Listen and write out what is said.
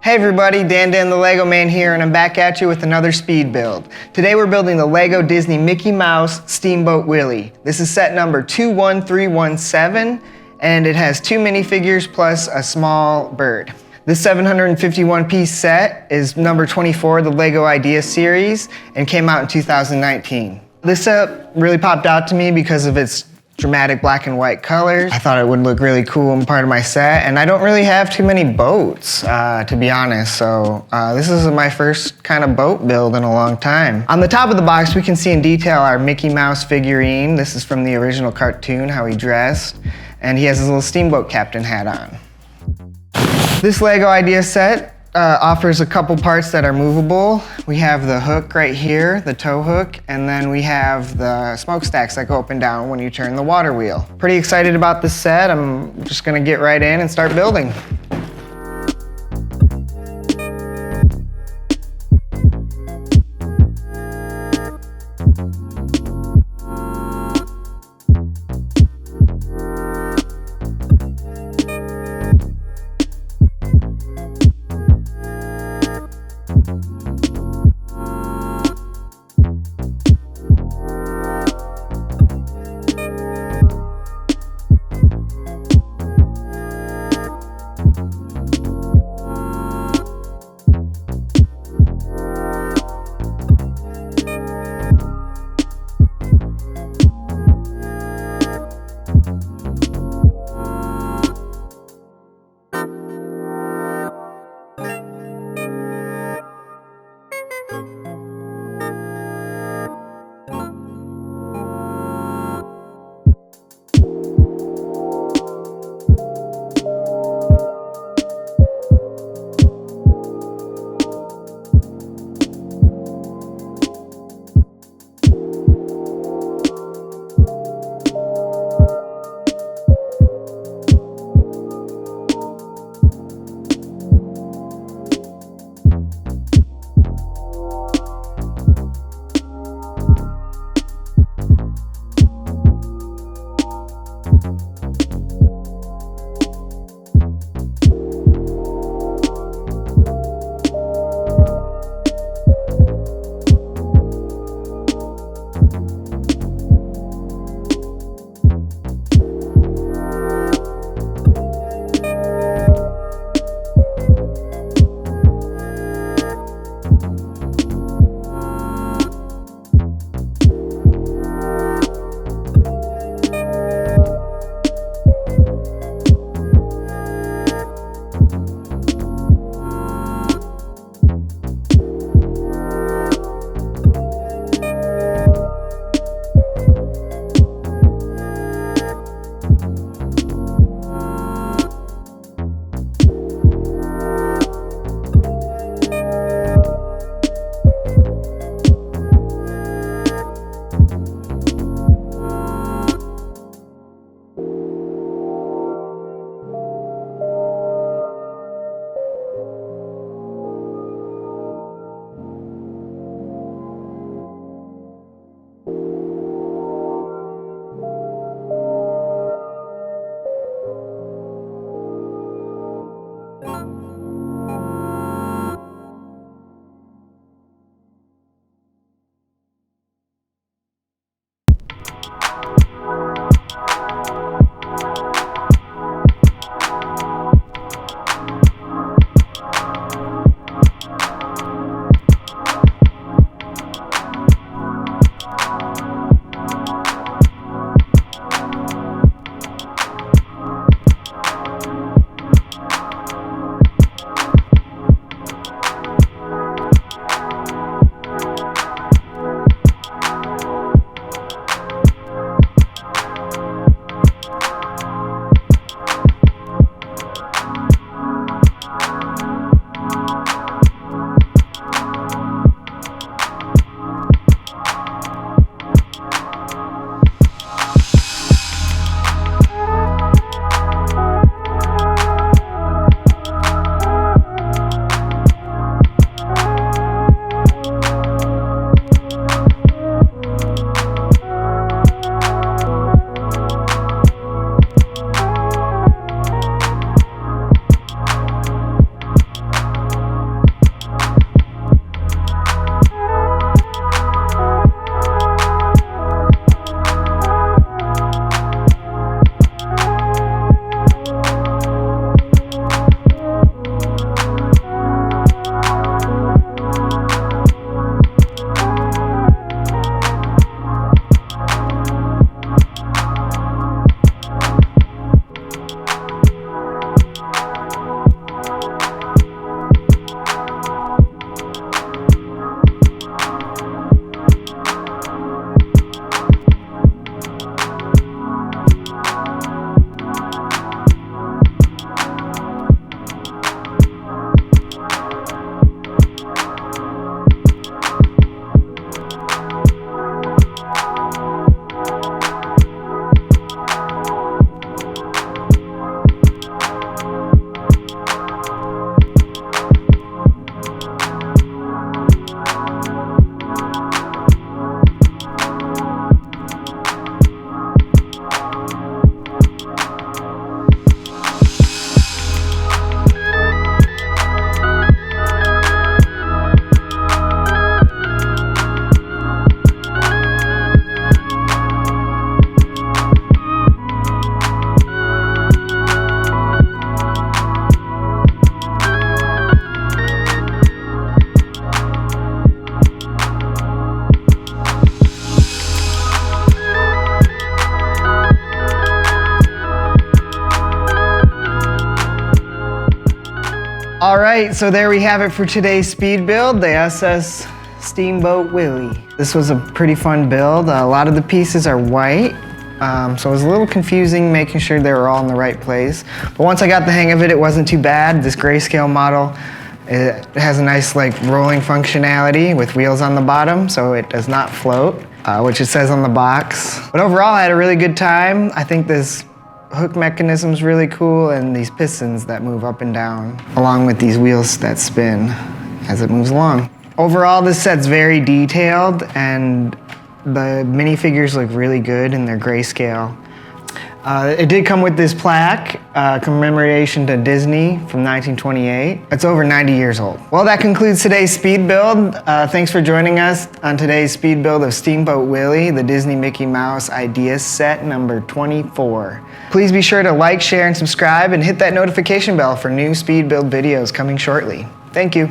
Hey everybody, Dan the Lego Man here, and I'm back at you with another speed build. Today we're building the Lego Disney Mickey Mouse Steamboat Willie. This is set number 21317, and it has 2 minifigures plus a small bird. This 751-piece set is number 24 of the Lego Idea series and came out in 2019. This set really popped out to me because of its dramatic black and white colors. I thought it would look really cool and part of my set, and I don't really have too many boats, to be honest, so this is my first kind of boat build in a long time. On the top of the box, we can see in detail our Mickey Mouse figurine. This is from the original cartoon, how he dressed, and he has his little steamboat captain hat on. This Lego Idea set offers a couple parts that are movable. We have the hook right here, the tow hook, and then we have the smokestacks that go up and down when you turn the water wheel. Pretty excited about this set. I'm just gonna get right in and start building. right, so there we have it for today's speed build, the SS Steamboat Willie. This was a pretty fun build. A lot of the pieces are white, so it was a little confusing making sure they were all in the right place. But once I got the hang of it, it wasn't too bad. This grayscale model, it has a nice rolling functionality with wheels on the bottom, so it does not float, which it says on the box. But overall, I had a really good time. I think this hook mechanism is really cool, and these pistons that move up and down, along with these wheels that spin as it moves along. Overall, this set's very detailed, and the minifigures look really good in their grayscale. It did come with this plaque, commemoration to Disney from 1928. It's over 90 years old. Well, that concludes today's speed build. Thanks for joining us on today's speed build of Steamboat Willie, the Disney Mickey Mouse Ideas Set number 24. Please be sure to like, share, and subscribe, and hit that notification bell for new speed build videos coming shortly. Thank you.